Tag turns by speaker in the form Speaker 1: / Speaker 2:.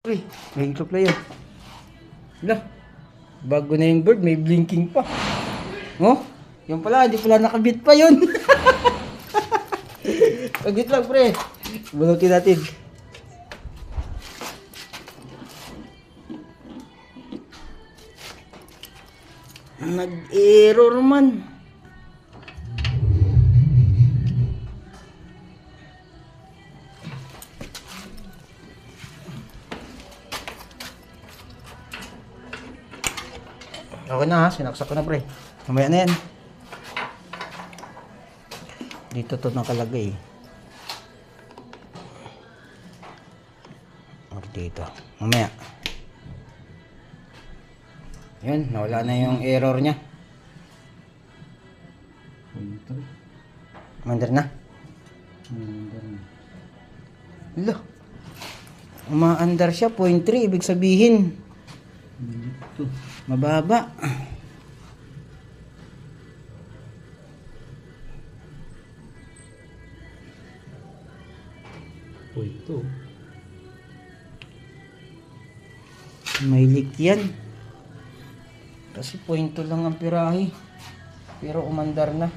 Speaker 1: Uy, may itlog na yun. Wala. Bago na yung bird, may blinking pa. Oh, yun pala, hindi pala nakabit pa yun. Pagit lang, pre. Bunutin natin. Nag-error man. Okay na ha, sinaksak ko na pre. Mamaya na yan. Dito to nakalagay. Okay, dito. Mamaya. Yun, nawala na yung error niya. Mandar na? Hala. Umaandar siya, 0.3. Ibig sabihin, mababa.
Speaker 2: Ito.
Speaker 1: May leak yan. Kasi 0.2 lang ang pirahe. Pero umandar na.